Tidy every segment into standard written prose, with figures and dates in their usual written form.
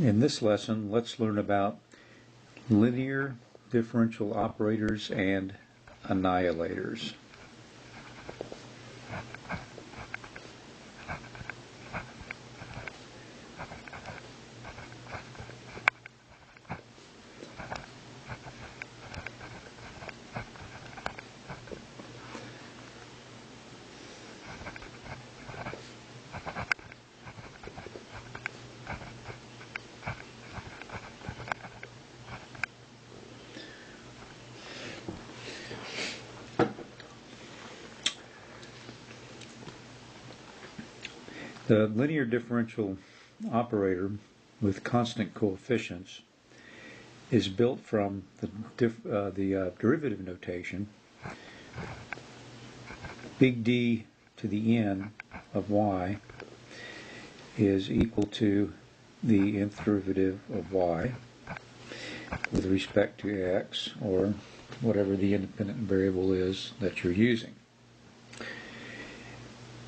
In this lesson, let's learn about linear differential operators and annihilators. The linear differential operator with constant coefficients is built from the derivative notation big D to the n of y is equal to the nth derivative of y with respect to x, or whatever the independent variable is that you're using.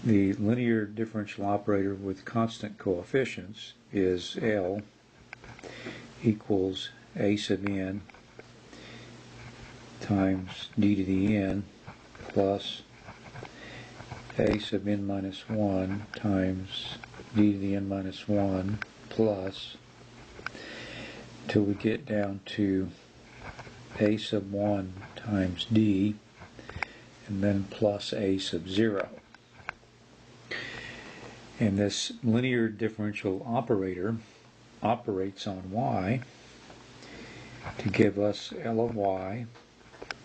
The linear differential operator with constant coefficients is L equals a sub n times d to the n plus a sub n minus 1 times d to the n minus 1 plus, till we get down to a sub 1 times d and then plus a sub 0. And this linear differential operator operates on y to give us L of y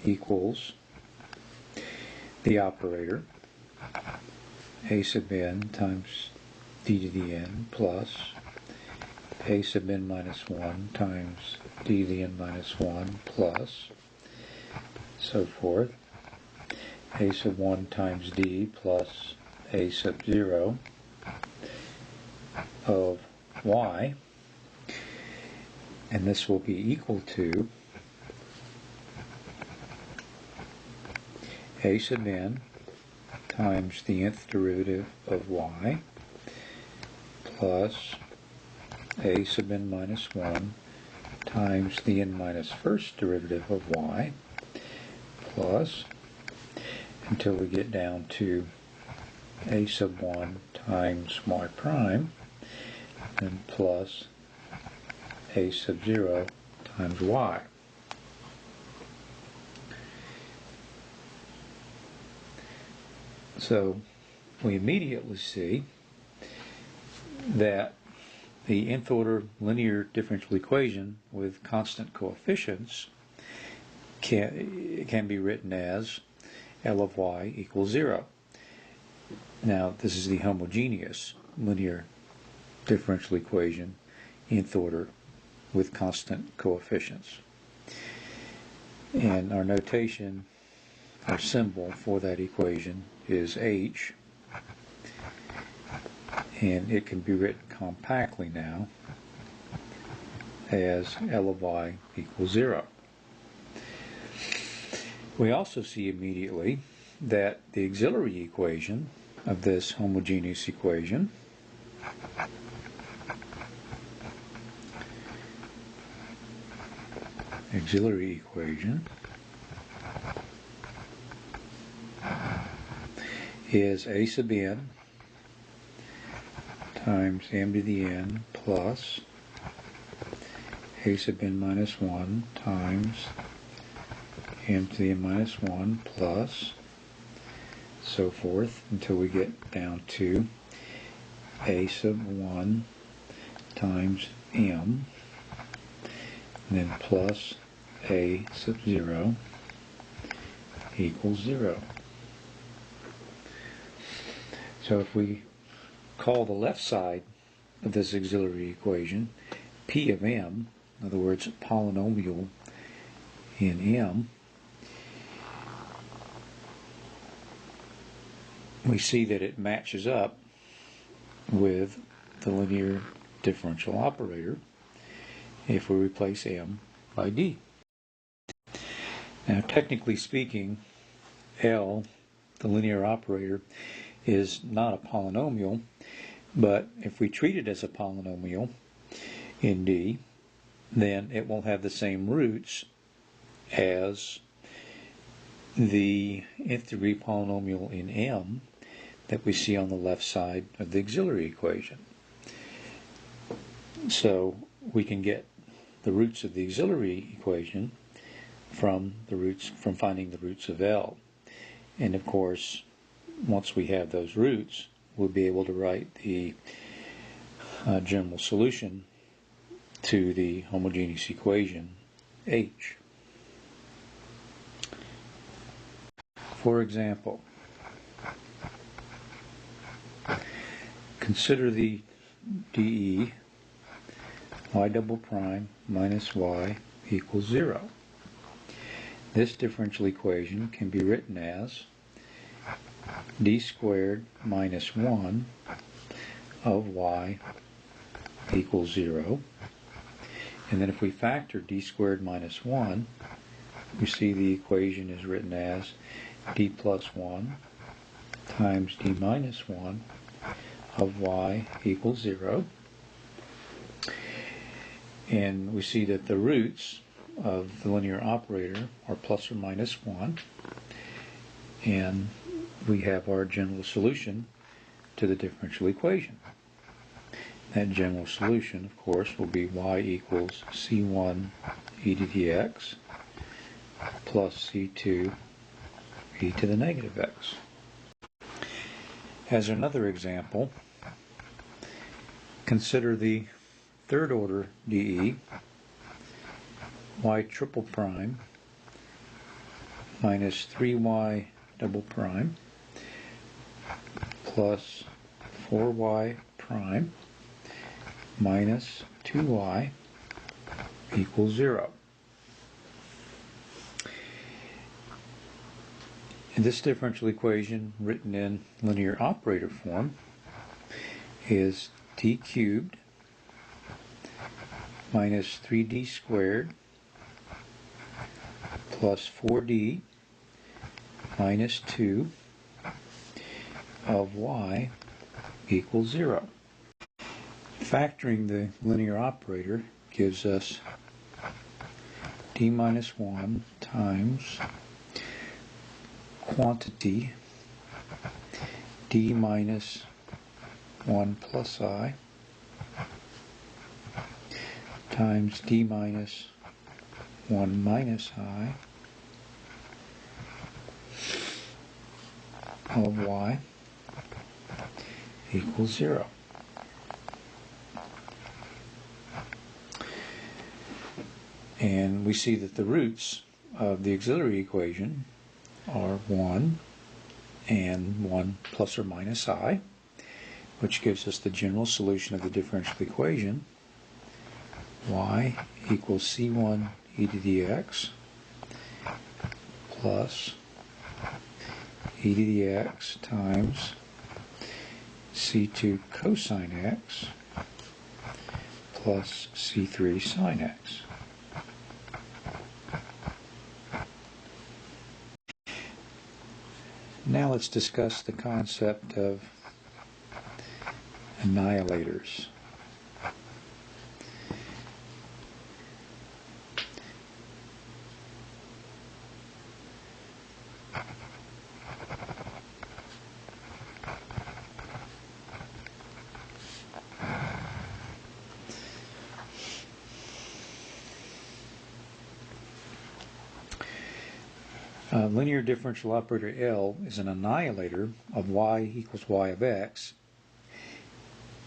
equals the operator a sub n times d to the n plus a sub n minus 1 times d to the n minus 1 plus so forth, a sub 1 times d plus a sub 0 of y, and this will be equal to a sub n times the nth derivative of y plus a sub n minus 1 times the n minus first derivative of y plus, until we get down to a sub 1 times y prime and plus a sub 0 times y. So we immediately see that the nth order linear differential equation with constant coefficients can be written as L of y equals 0. Now, this is the homogeneous linear differential equation, nth order, with constant coefficients. And our notation, our symbol for that equation is H, and it can be written compactly now as L of y equals 0. We also see immediately that the auxiliary equation of this homogeneous equation is a sub n times m to the n plus a sub n minus 1 times m to the n minus 1 plus so forth, until we get down to a sub 1 times m and then plus a sub 0 equals 0. So if we call the left side of this auxiliary equation p of m, in other words, polynomial in m, we see that it matches up with the linear differential operator if we replace m by d. Now, technically speaking, L, the linear operator, is not a polynomial, but if we treat it as a polynomial, in D, then it will have the same roots as the nth degree polynomial in M that we see on the left side of the auxiliary equation. So we can get the roots of the auxiliary equation from finding the roots of L. And of course, once we have those roots, we'll be able to write the general solution to the homogeneous equation H. For example, consider the dE y double prime minus y equals 0. This differential equation can be written as d squared minus 1 of y equals 0. And then if we factor d squared minus 1, we see the equation is written as d plus 1 times d minus 1 of y equals 0. And we see that the roots of the linear operator are plus or minus 1. And we have our general solution to the differential equation. That general solution, of course, will be y equals c1 e to the x plus c2 e to the negative x. As another example, consider the third order dE y triple prime minus 3y double prime plus 4y prime minus 2y equals 0. And this differential equation, written in linear operator form, is t cubed minus 3d squared plus 4d minus 2 of y equals 0. Factoring the linear operator gives us d minus 1 times quantity d minus 1 plus I times d minus 1 minus I of y equals 0. And we see that the roots of the auxiliary equation are 1 and 1 plus or minus I, which gives us the general solution of the differential equation y equals c1 e to the x plus e to the x times c2 cosine x plus c3 sine x. Now let's discuss the concept of annihilators. Linear differential operator L is an annihilator of y equals y of x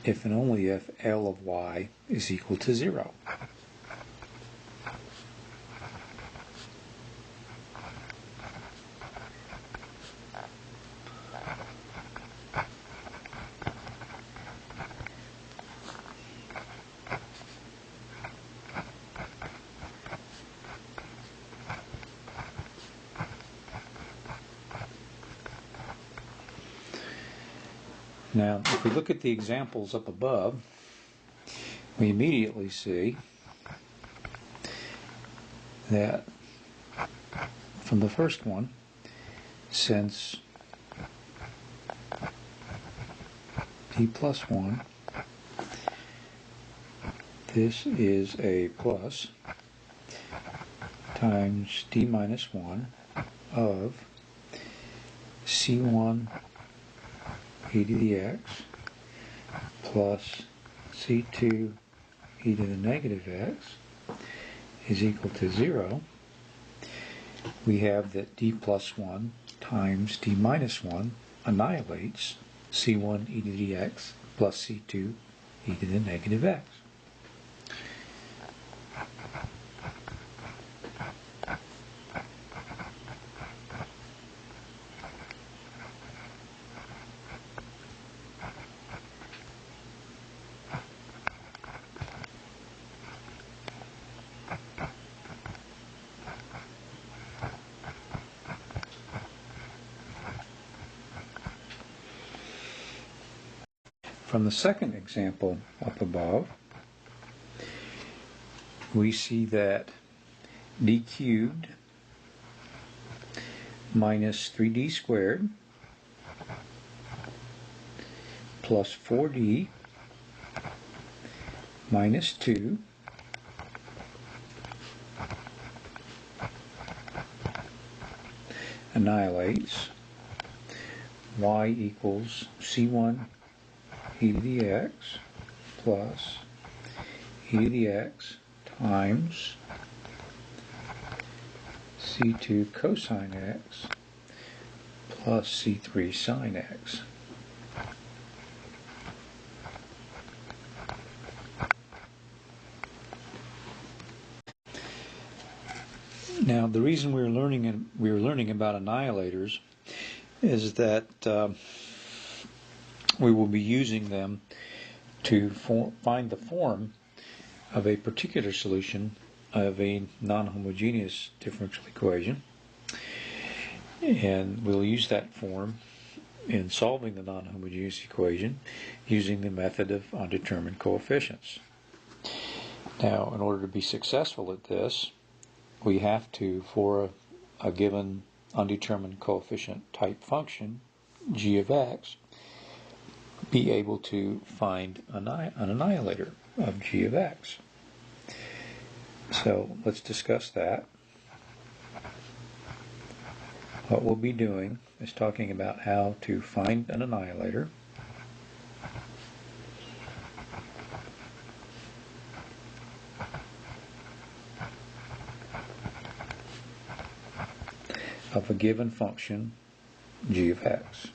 if and only if L of y is equal to 0. Now, if we look at the examples up above, we immediately see that from the first one, since p plus 1, this is a plus times d minus 1 of c1 e to the x plus c2 e to the negative x is equal to 0. We have that d plus 1 times d minus 1 annihilates c1 e to the x plus c2 e to the negative x. From the second example up above, we see that d cubed minus 3d squared plus 4d minus 2 annihilates y equals c1 e to the x plus e to the x times c2 cosine x plus c3 sine x. Now, the reason we're learning about annihilators is that we will be using them to find the form of a particular solution of a non-homogeneous differential equation, and we'll use that form in solving the non-homogeneous equation using the method of undetermined coefficients. Now, in order to be successful at this, we have to, for a given undetermined coefficient type function, g of x, be able to find an annihilator of g of x. So let's discuss that. What we'll be doing is talking about how to find an annihilator of a given function g of x.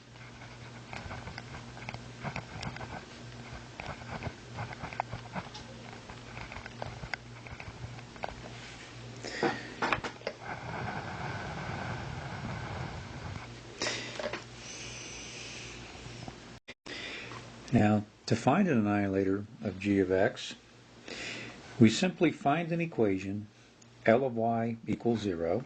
Now, to find an annihilator of g of x, we simply find an equation L of y equals 0,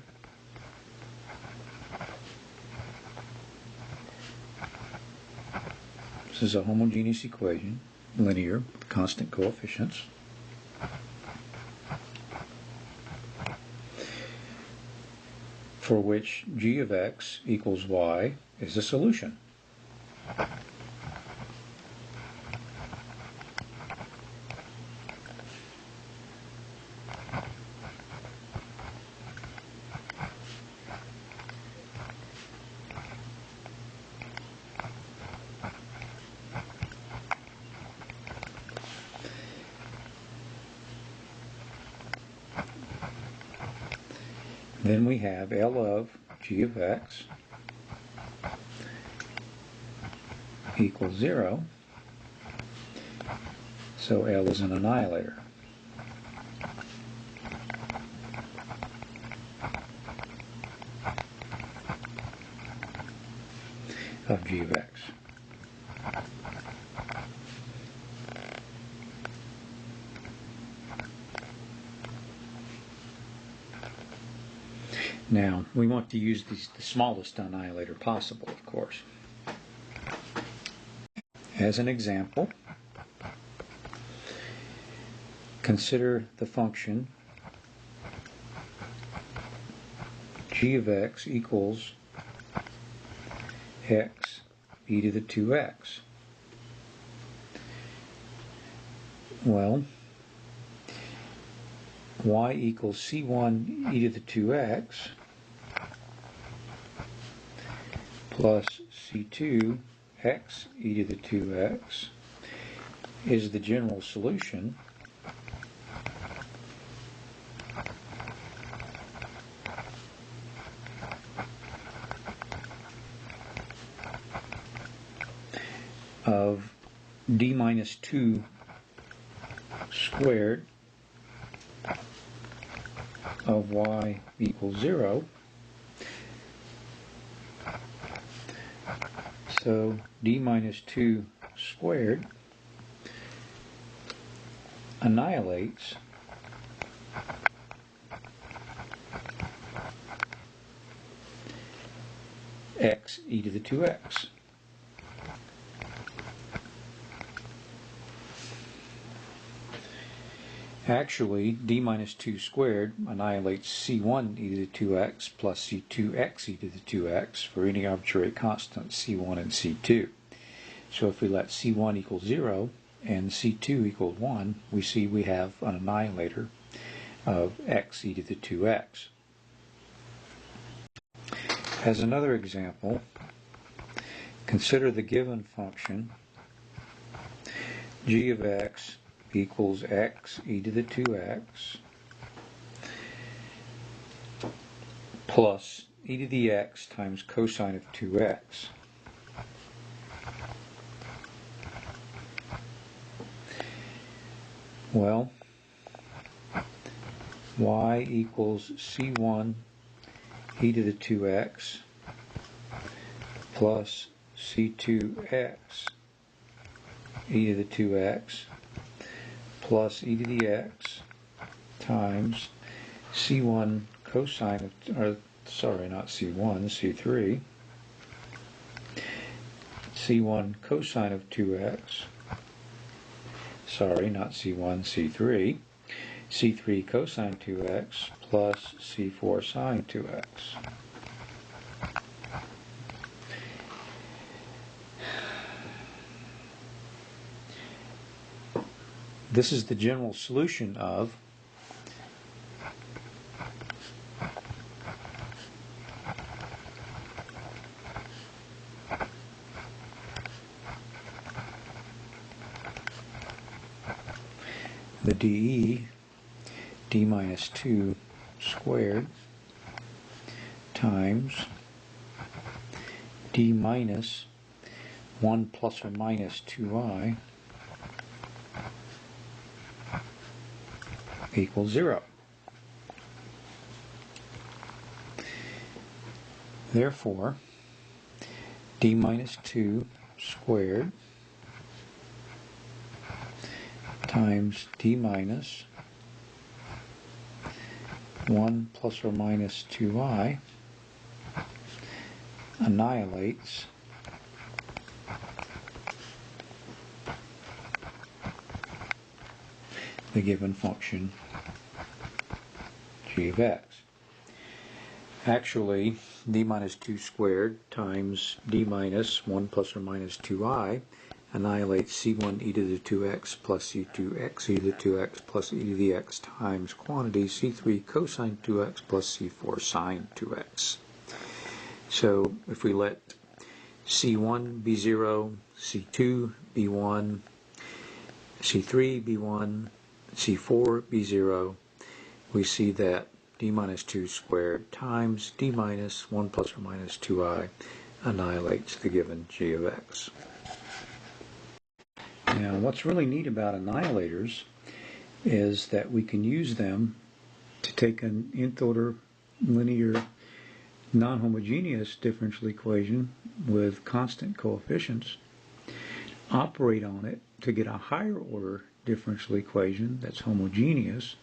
this is a homogeneous equation, linear, with constant coefficients, for which g of x equals y is a solution. Then we have L of g of x equals 0, so L is an annihilator. Of g of x. Now, we want to use the smallest annihilator possible, of course. As an example, consider the function g of x equals x e to the 2x. Well, y equals c1 e to the 2x plus c2 x e to the 2x is the general solution of d minus 2 squared of y equals 0. So d minus 2 squared annihilates x e to the 2x. Actually, d minus 2 squared annihilates c1 e to the 2x plus c2x e to the 2x for any arbitrary constants c1 and c2. So if we let c1 equal 0 and c2 equal 1, we see we have an annihilator of x e to the 2x. As another example, consider the given function g of x equals x e to the 2x plus e to the x times cosine of 2x. Well, y equals c1 e to the 2x plus c2x e to the 2x plus e to the x times c1 cosine of, or sorry, not c1, c3, c1 cosine of 2x, sorry, not c1, c3, c3 cosine 2x plus c4 sine 2x. This is the general solution of the dE d minus 2 squared times d minus 1 plus or minus 2i equals 0. Therefore, d minus 2 squared times d minus 1 plus or minus 2i annihilates the given function g of x. Actually, d minus 2 squared times d minus 1 plus or minus 2i annihilates c1 e to the 2x plus c2x e to the 2x plus e to the x times quantity c3 cosine 2x plus c4 sine 2x. So if we let c1 be 0, c2 be 1, c3 be 1, c4 be 0, we see that d minus 2 squared times d minus 1 plus or minus 2i annihilates the given g of x. Now, what's really neat about annihilators is that we can use them to take an nth order linear non-homogeneous differential equation with constant coefficients, operate on it to get a higher order differential equation that's homogeneous,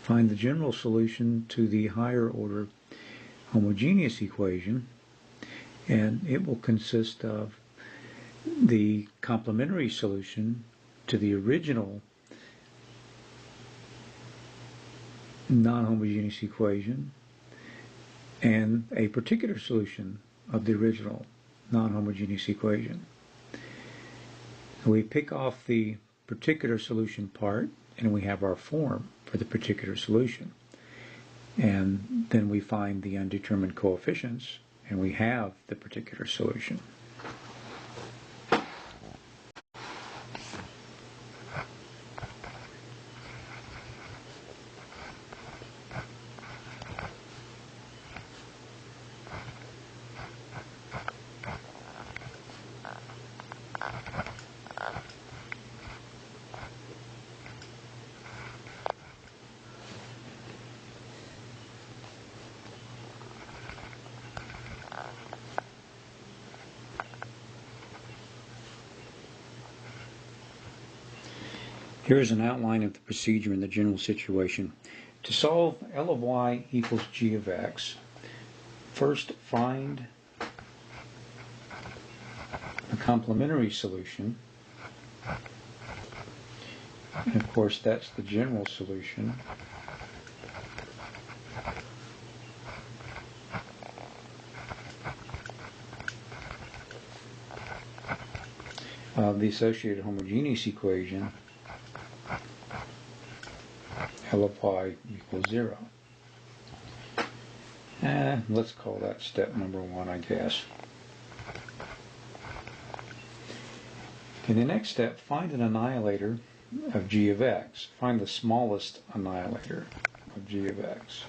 find the general solution to the higher order homogeneous equation, and it will consist of the complementary solution to the original non-homogeneous equation and a particular solution of the original non-homogeneous equation. We pick off the particular solution part and we have our form for the particular solution. And then we find the undetermined coefficients, and we have the particular solution. Here is an outline of the procedure in the general situation. To solve L of y equals g of x, first find a complementary solution. And of course, that's the general solution. Of the associated homogeneous equation, L of y equals 0. Let's call that step number 1, I guess. In the next step, find an annihilator of g of x. Find the smallest annihilator of g of x.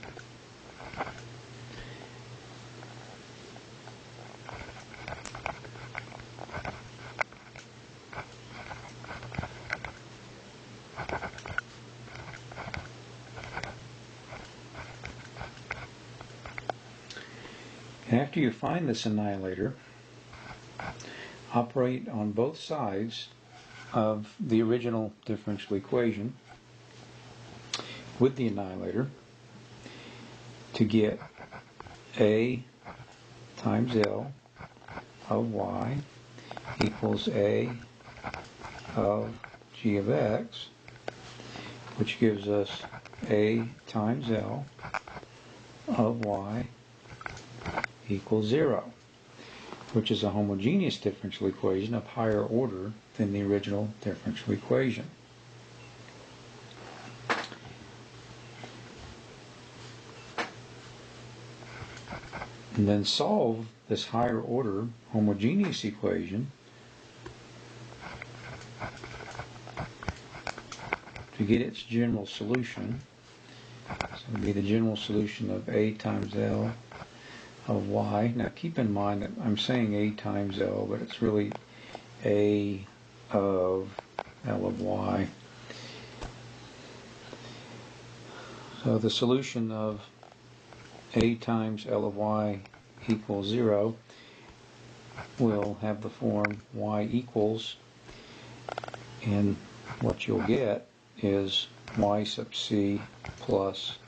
After you find this annihilator, operate on both sides of the original differential equation with the annihilator to get A times L of y equals A of g of x, which gives us A times L of y equals 0, which is a homogeneous differential equation of higher order than the original differential equation. And then solve this higher order homogeneous equation to get its general solution. So it would be the general solution of A times L of y. Now keep in mind that I'm saying A times L, but it's really A of L of y. So the solution of A times L of y equals 0 will have the form y equals, and what you'll get is y sub c plus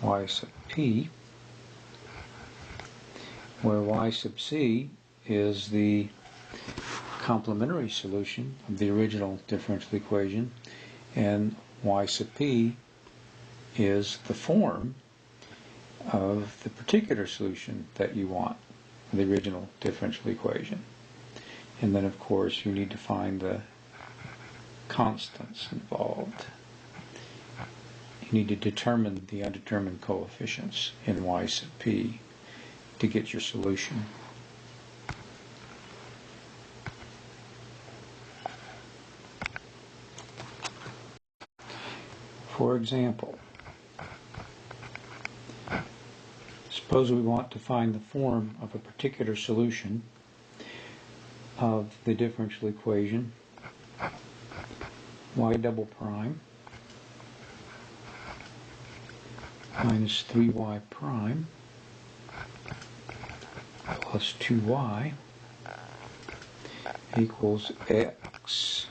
y sub p, where y sub c is the complementary solution of the original differential equation, and y sub p is the form of the particular solution that you want, the original differential equation. And then, of course, you need to find the constants involved. You need to determine the undetermined coefficients in y sub p to get your solution. For example, suppose we want to find the form of a particular solution of the differential equation y double prime minus 3y prime plus 2y equals x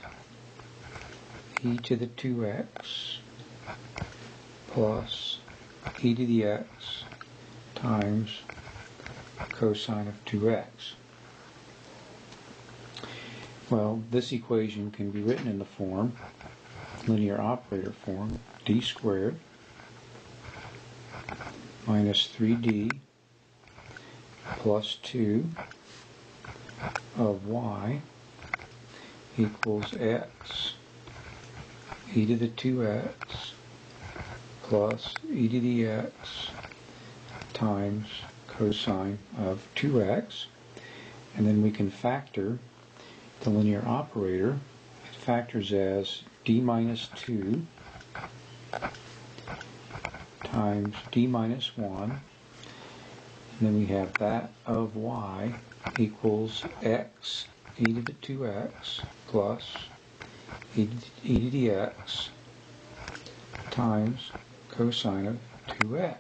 e to the 2x plus e to the x times cosine of 2x. Well, this equation can be written in the form, linear operator form, d squared minus 3d plus 2 of y equals x e to the 2x plus e to the x times cosine of 2x. And then we can factor the linear operator. It factors as d minus 2 times d minus 1. And then we have that of y equals x e to the 2x plus e to the x times cosine of 2x.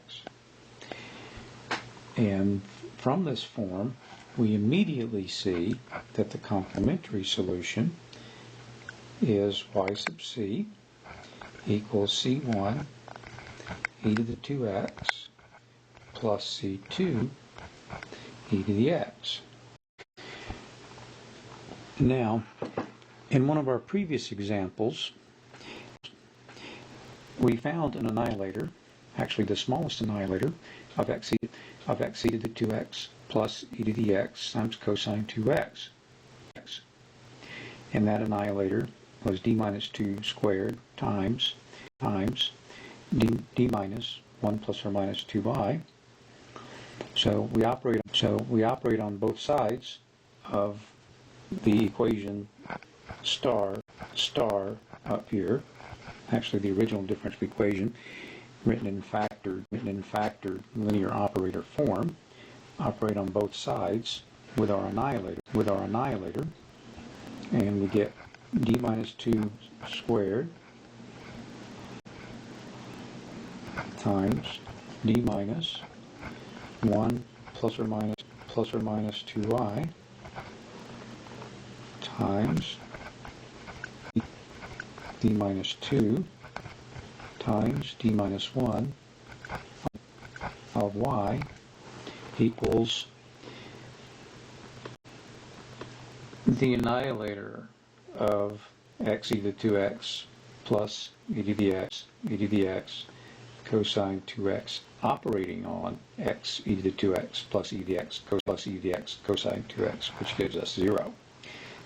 And from this form, we immediately see that the complementary solution is y sub c equals c1 e to the 2x plus c2 e to the x. Now, in one of our previous examples, we found an annihilator, actually the smallest annihilator, of x e to the 2x plus e to the x times cosine 2x. And that annihilator was d minus 2 squared times d minus 1 plus or minus 2y. So we operate on both sides of the equation star up here. Actually, the original differential equation written in factored linear operator form. Operate on both sides with our annihilator, and we get d minus 2 squared times d minus 1 plus or minus 2y times d minus 2 times d minus 1 of y equals the annihilator of x e to the 2x plus e to the x cosine 2x operating on x e to the 2x plus e to the x cosine 2x, which gives us 0.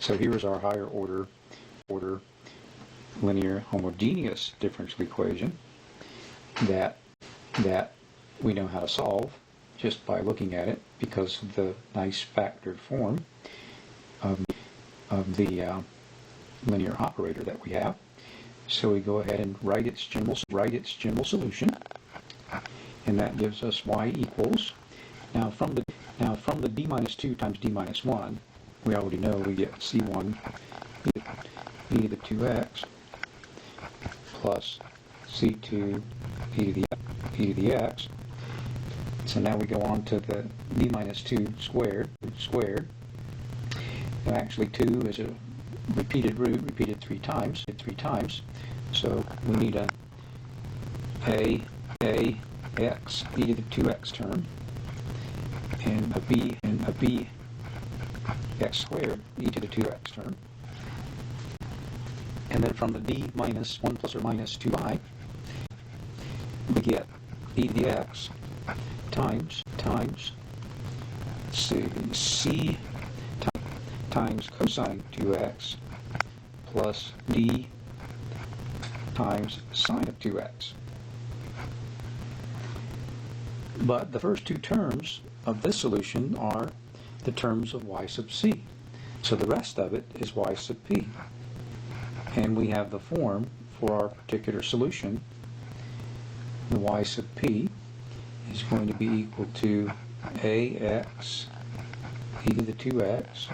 So here is our higher order linear homogeneous differential equation that we know how to solve just by looking at it because of the nice factored form of the linear operator that we have. So we go ahead and write its general solution, and that gives us y equals, now from the d minus 2 times d minus 1, we already know we get c1 e to the 2x plus c2 e to the x. So now we go on to the d minus 2 squared. And actually 2 is a repeated root, repeated three times. So we need a x e to the 2x term and a b x squared e to the 2x term. And then from the d minus 1 plus or minus 2i, we get e to the x times c times cosine 2x plus d times sine of 2x. But the first two terms of this solution are the terms of y sub c. So the rest of it is y sub p. And we have the form for our particular solution. The y sub p is going to be equal to ax e to the 2x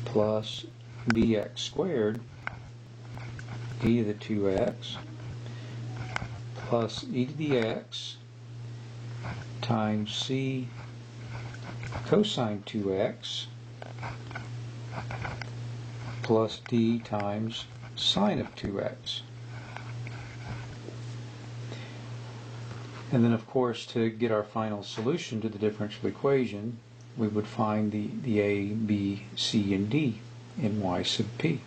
plus bx squared e to the 2x plus e to the x times c cosine 2x plus d times sine of 2x. And then, of course, to get our final solution to the differential equation, we would find the a, b, c, and d in y sub p.